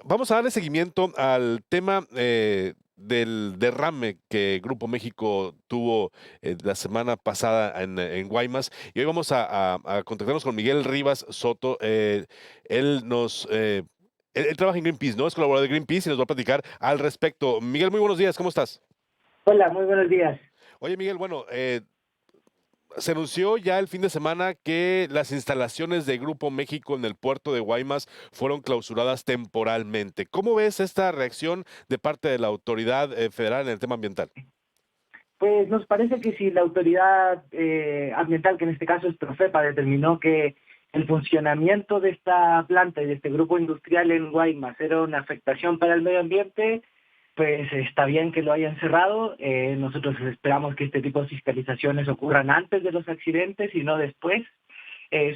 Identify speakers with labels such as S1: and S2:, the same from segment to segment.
S1: Vamos a darle seguimiento al tema del derrame que Grupo México tuvo la semana pasada en Guaymas. Y hoy vamos a contactarnos con Miguel Rivas Soto. Él nos... él trabaja en Greenpeace, ¿no? Es colaborador de Greenpeace y nos va a platicar al respecto. Miguel, muy buenos días, ¿cómo estás?
S2: Hola, muy buenos días.
S1: Oye, Miguel, bueno, se anunció ya el fin de semana que las instalaciones de Grupo México en el puerto de Guaymas fueron clausuradas temporalmente. ¿Cómo ves esta reacción de parte de la autoridad federal en el tema ambiental?
S2: Pues nos parece que si la autoridad ambiental, que en este caso es Profepa, determinó que el funcionamiento de esta planta y de este grupo industrial en Guaymas era una afectación para el medio ambiente, pues está bien que lo hayan cerrado. Nosotros esperamos que este tipo de fiscalizaciones ocurran antes de los accidentes y no después.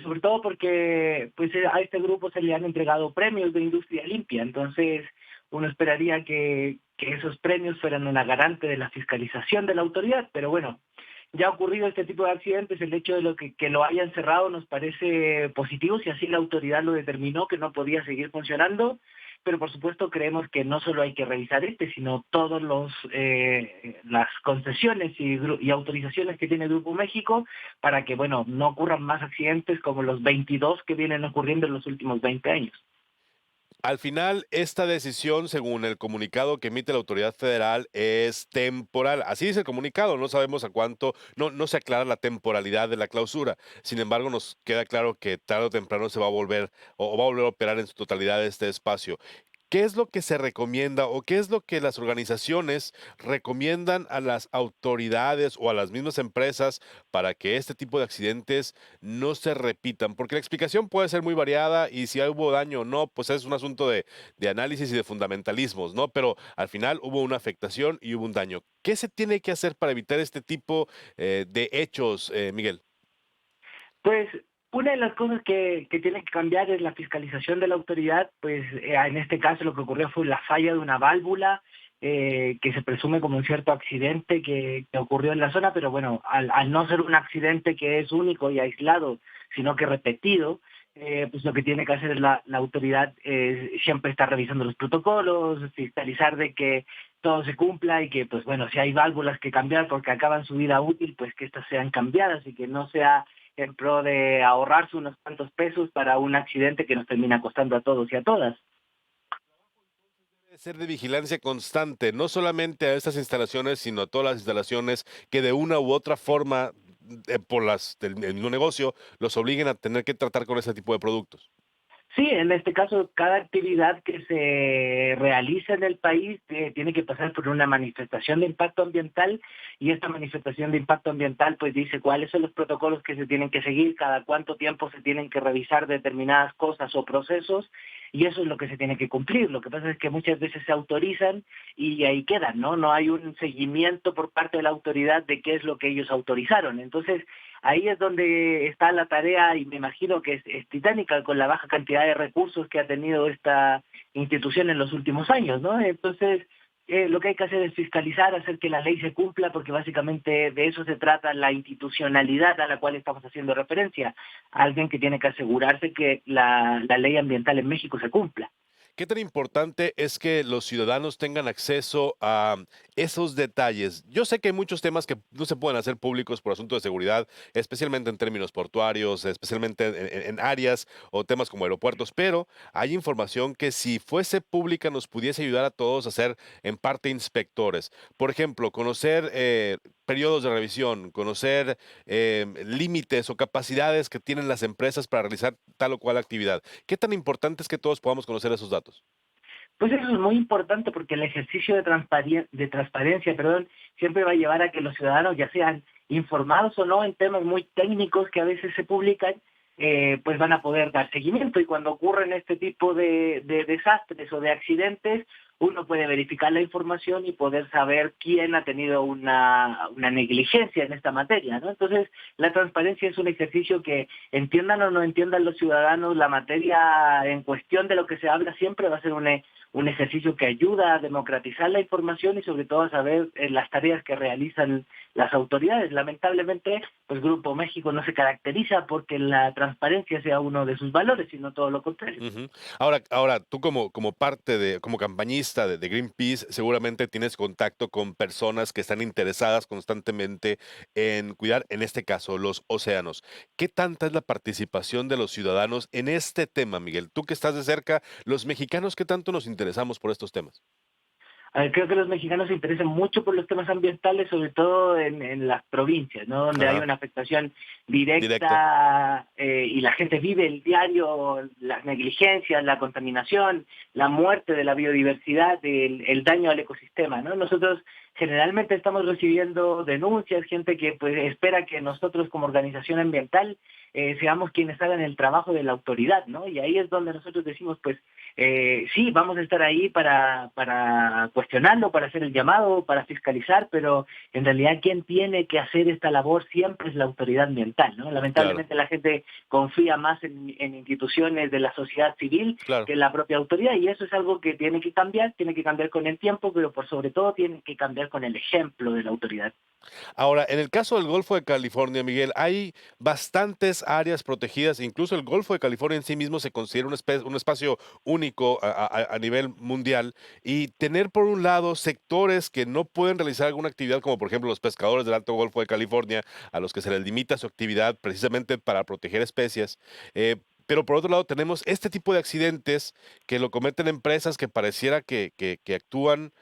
S2: Sobre todo porque pues a este grupo se le han entregado premios de industria limpia, entonces uno esperaría que esos premios fueran una garante de la fiscalización de la autoridad, pero bueno, ya ha ocurrido este tipo de accidentes, el hecho de que lo hayan cerrado nos parece positivo, si así la autoridad lo determinó que no podía seguir funcionando, pero por supuesto creemos que no solo hay que revisar sino todos las concesiones y autorizaciones que tiene Grupo México para que, bueno, no ocurran más accidentes como los 22 que vienen ocurriendo en los últimos 20 años.
S1: Al final, esta decisión, según el comunicado que emite la autoridad federal, es temporal. Así dice el comunicado, no sabemos a cuánto, no se aclara la temporalidad de la clausura. Sin embargo, nos queda claro que tarde o temprano se va a volver o va a volver a operar en su totalidad este espacio. ¿Qué es lo que se recomienda o qué es lo que las organizaciones recomiendan a las autoridades o a las mismas empresas para que este tipo de accidentes no se repitan? Porque la explicación puede ser muy variada y si hubo daño o no, pues es un asunto de análisis y de fundamentalismos, ¿no? Pero al final hubo una afectación y hubo un daño. ¿Qué se tiene que hacer para evitar este tipo de hechos, Miguel?
S2: Pues una de las cosas que tiene que cambiar es la fiscalización de la autoridad, pues en este caso lo que ocurrió fue la falla de una válvula que se presume como un cierto accidente que ocurrió en la zona, pero bueno, al no ser un accidente que es único y aislado, sino que repetido, pues lo que tiene que hacer la autoridad es siempre estar revisando los protocolos, fiscalizar de que todo se cumpla y que, pues bueno, si hay válvulas que cambiar porque acaban su vida útil, pues que estas sean cambiadas y que no sea en pro de ahorrarse unos cuantos pesos para un accidente que nos termina costando a todos y a todas.
S1: Debe ser de vigilancia constante, no solamente a estas instalaciones, sino a todas las instalaciones que de una u otra forma, por el mismo negocio, los obliguen a tener que tratar con ese tipo de productos.
S2: Sí, en este caso, cada actividad que se realiza en el país tiene que pasar por una manifestación de impacto ambiental y esta manifestación de impacto ambiental pues dice cuáles son los protocolos que se tienen que seguir, cada cuánto tiempo se tienen que revisar determinadas cosas o procesos y eso es lo que se tiene que cumplir. Lo que pasa es que muchas veces se autorizan y ahí quedan, ¿no? No hay un seguimiento por parte de la autoridad de qué es lo que ellos autorizaron. Entonces, ahí es donde está la tarea y me imagino que es titánica con la baja cantidad de recursos que ha tenido esta institución en los últimos años, ¿no? Entonces, lo que hay que hacer es fiscalizar, hacer que la ley se cumpla, porque básicamente de eso se trata la institucionalidad a la cual estamos haciendo referencia. Alguien que tiene que asegurarse que la ley ambiental en México se cumpla.
S1: ¿Qué tan importante es que los ciudadanos tengan acceso a esos detalles? Yo sé que hay muchos temas que no se pueden hacer públicos por asunto de seguridad, especialmente en términos portuarios, especialmente en áreas o temas como aeropuertos, pero hay información que si fuese pública nos pudiese ayudar a todos a ser en parte inspectores. Por ejemplo, conocer periodos de revisión, conocer límites o capacidades que tienen las empresas para realizar tal o cual actividad. ¿Qué tan importante es que todos podamos conocer esos datos?
S2: Pues eso es muy importante porque el ejercicio de transparencia, perdón, siempre va a llevar a que los ciudadanos, ya sean informados o no en temas muy técnicos que a veces se publican, pues van a poder dar seguimiento. Y cuando ocurren este tipo de desastres o de accidentes, uno puede verificar la información y poder saber quién ha tenido una negligencia en esta materia, ¿no? Entonces, la transparencia es un ejercicio que entiendan o no entiendan los ciudadanos, la materia en cuestión de lo que se habla siempre va a ser un ejercicio que ayuda a democratizar la información y sobre todo a saber las tareas que realizan las autoridades. Lamentablemente, pues Grupo México no se caracteriza porque la transparencia sea uno de sus valores, sino todo lo contrario.
S1: Ujú. Ahora, tú como parte como campañista de Greenpeace, seguramente tienes contacto con personas que están interesadas constantemente en cuidar, en este caso, los océanos. ¿Qué tanta es la participación de los ciudadanos en este tema, Miguel? Tú que estás de cerca, los mexicanos, ¿qué tanto nos interesamos por estos temas?
S2: A ver, creo que los mexicanos se interesan mucho por los temas ambientales, sobre todo en las provincias, ¿no? Donde hay
S1: Ajá,
S2: una afectación
S1: directa,
S2: directa y la gente vive el diario, las negligencias, la contaminación, la muerte de la biodiversidad, el daño al ecosistema, ¿no? Nosotros generalmente estamos recibiendo denuncias, gente que pues espera que nosotros como organización ambiental seamos quienes hagan el trabajo de la autoridad, ¿no? Y ahí es donde nosotros decimos, pues, sí, vamos a estar ahí para cuestionarlo, para hacer el llamado, para fiscalizar, pero en realidad quien tiene que hacer esta labor siempre es la autoridad ambiental, ¿no?
S1: claro,
S2: Lamentablemente la gente confía más en instituciones de la sociedad civil
S1: claro.
S2: que en la propia autoridad y eso es algo que tiene que cambiar con el tiempo, pero por sobre todo tiene que cambiar con el ejemplo de la autoridad.
S1: Ahora, en el caso del Golfo de California, Miguel, hay bastantes áreas protegidas, incluso el Golfo de California en sí mismo se considera un espacio único a nivel mundial, y tener por un lado sectores que no pueden realizar alguna actividad, como por ejemplo los pescadores del Alto Golfo de California, a los que se les limita su actividad precisamente para proteger especies. Pero por otro lado tenemos este tipo de accidentes que lo cometen empresas que pareciera que actúan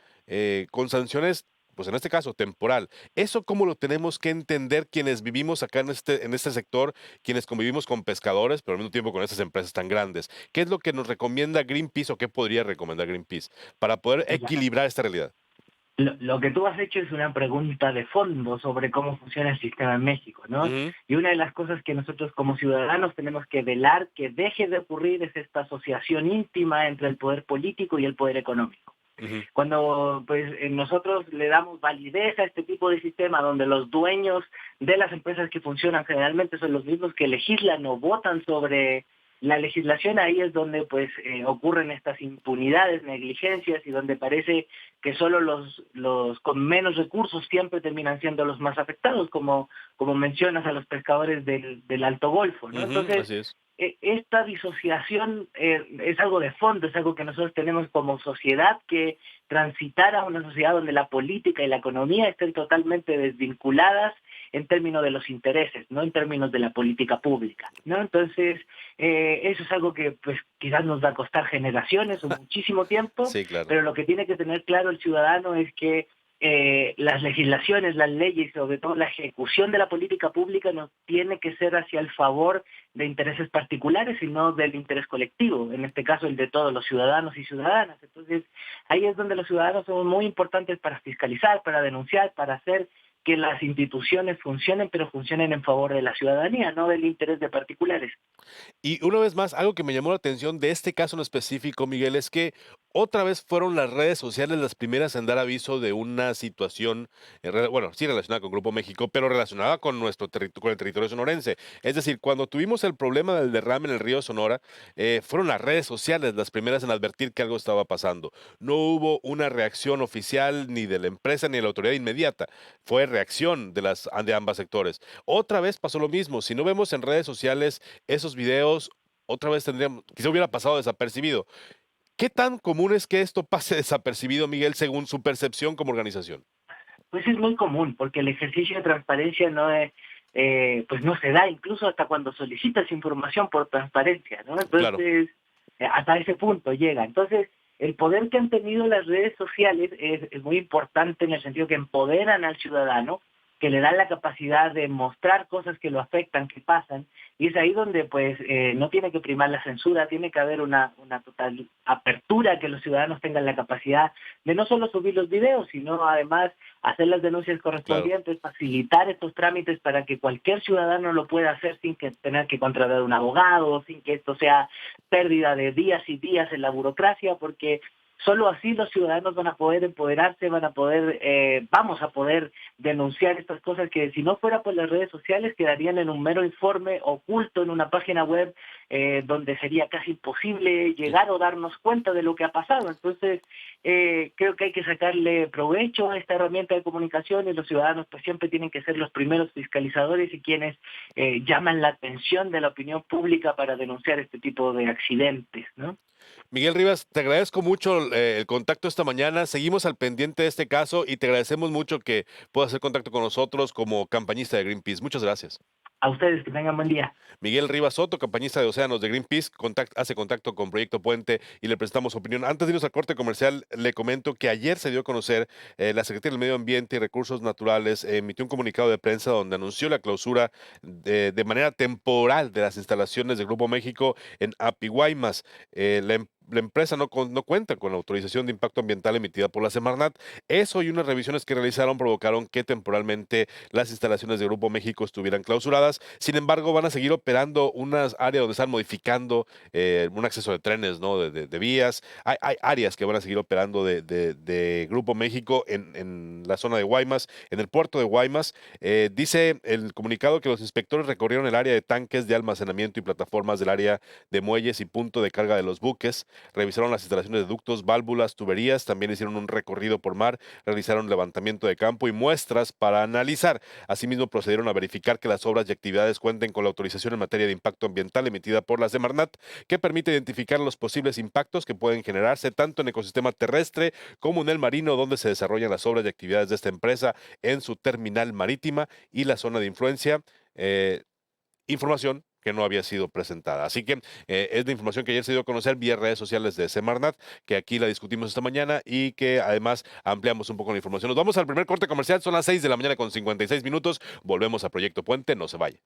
S1: con sanciones, pues en este caso temporal. ¿Eso cómo lo tenemos que entender quienes vivimos acá en este sector, quienes convivimos con pescadores, pero al mismo tiempo con estas empresas tan grandes? ¿Qué es lo que nos recomienda Greenpeace o qué podría recomendar Greenpeace para poder
S2: Pues
S1: equilibrar esta realidad?
S2: lo que tú has hecho es una pregunta de fondo sobre cómo funciona el sistema en México, ¿no?
S1: Ujú,
S2: Y una de las cosas que nosotros como ciudadanos tenemos que velar que deje de ocurrir es esta asociación íntima entre el poder político y el poder económico.
S1: ujú,
S2: Cuando pues nosotros le damos validez a este tipo de sistema donde los dueños de las empresas que funcionan generalmente son los mismos que legislan o votan sobre la legislación, ahí es donde pues ocurren estas impunidades, negligencias y donde parece que solo los con menos recursos siempre terminan siendo los más afectados, como mencionas a los pescadores del Alto Golfo, ¿no?
S1: ujú,
S2: Entonces,
S1: así es.
S2: esta disociación es algo de fondo, es algo que nosotros tenemos como sociedad que transitar a una sociedad donde la política y la economía estén totalmente desvinculadas en términos de los intereses, no en términos de la política pública, ¿no? Entonces, eso es algo que pues quizás nos va a costar generaciones o muchísimo tiempo,
S1: Sí, claro.
S2: pero lo que tiene que tener claro el ciudadano es que las legislaciones, las leyes y sobre todo la ejecución de la política pública no tiene que ser hacia el favor de intereses particulares, sino del interés colectivo, en este caso el de todos los ciudadanos y ciudadanas. Entonces, ahí es donde los ciudadanos son muy importantes para fiscalizar, para denunciar, para hacer que las instituciones funcionen, pero funcionen en favor de la ciudadanía, no del interés de particulares.
S1: Y una vez más, algo que me llamó la atención de este caso en específico, Miguel, es que otra vez fueron las redes sociales las primeras en dar aviso de una situación, bueno, sí relacionada con Grupo México, pero relacionada con con el territorio sonorense. Es decir, cuando tuvimos el problema del derrame en el río Sonora, fueron las redes sociales las primeras en advertir que algo estaba pasando. No hubo una reacción oficial ni de la empresa ni de la autoridad inmediata. Fue reacción de ambos sectores. Otra vez pasó lo mismo. Si no vemos en redes sociales esos videos, otra vez quizá hubiera pasado desapercibido. ¿Qué tan común es que esto pase desapercibido, Miguel, según su percepción como organización?
S2: Pues es muy común, porque el ejercicio de transparencia no es, pues no se da, incluso hasta cuando solicitas información por transparencia, ¿no?
S1: Claro,
S2: Entonces, hasta ese punto llega. Entonces, el poder que han tenido las redes sociales es muy importante en el sentido que empoderan al ciudadano, que le dan la capacidad de mostrar cosas que lo afectan, que pasan, y es ahí donde pues no tiene que primar la censura, tiene que haber una total apertura, que los ciudadanos tengan la capacidad de no solo subir los videos, sino además hacer las denuncias
S1: claro.
S2: correspondientes, facilitar estos trámites para que cualquier ciudadano lo pueda hacer sin que tener que contratar a un abogado, sin que esto sea pérdida de días y días en la burocracia, porque Solo así los ciudadanos van a poder empoderarse, vamos a poder denunciar estas cosas que si no fuera por las redes sociales quedarían en un mero informe oculto en una página web donde sería casi imposible llegar o darnos cuenta de lo que ha pasado. Entonces, creo que hay que sacarle provecho a esta herramienta de comunicación y los ciudadanos pues siempre tienen que ser los primeros fiscalizadores y quienes llaman la atención de la opinión pública para denunciar este tipo de accidentes, ¿no?
S1: Miguel Rivas, te agradezco mucho el contacto esta mañana. Seguimos al pendiente de este caso y te agradecemos mucho que puedas hacer contacto con nosotros como campañista de Greenpeace. Muchas gracias.
S2: A ustedes que tengan buen día.
S1: Miguel Rivas Soto, campañista de Océanos de Greenpeace, hace contacto con Proyecto Puente y le prestamos su opinión. Antes de irnos al corte comercial, le comento que ayer se dio a conocer la Secretaría del Medio Ambiente y Recursos Naturales emitió un comunicado de prensa donde anunció la clausura de manera temporal de las instalaciones del Grupo México en Api Guaymas. La empresa no cuenta con la autorización de impacto ambiental emitida por la Semarnat. Eso y unas revisiones que realizaron provocaron que temporalmente las instalaciones de Grupo México estuvieran clausuradas. Sin embargo, van a seguir operando unas áreas donde están modificando un acceso de trenes, ¿no? De vías. Hay áreas que van a seguir operando de Grupo México en la zona de Guaymas, en el puerto de Guaymas. Dice el comunicado que los inspectores recorrieron el área de tanques de almacenamiento y plataformas del área de muelles y punto de carga de los buques. Revisaron las instalaciones de ductos, válvulas, tuberías, también hicieron un recorrido por mar, realizaron levantamiento de campo y muestras para analizar. Asimismo, procedieron a verificar que las obras y actividades cuenten con la autorización en materia de impacto ambiental emitida por la Semarnat, que permite identificar los posibles impactos que pueden generarse tanto en el ecosistema terrestre como en el marino, donde se desarrollan las obras y actividades de esta empresa en su terminal marítima y la zona de influencia. Información que no había sido presentada. Así que es la información que ayer se dio a conocer vía redes sociales de Semarnat, que aquí la discutimos esta mañana y que además ampliamos un poco la información. Nos vamos al primer corte comercial, son las 6 de la mañana con 56 minutos. Volvemos a Proyecto Puente, no se vaya.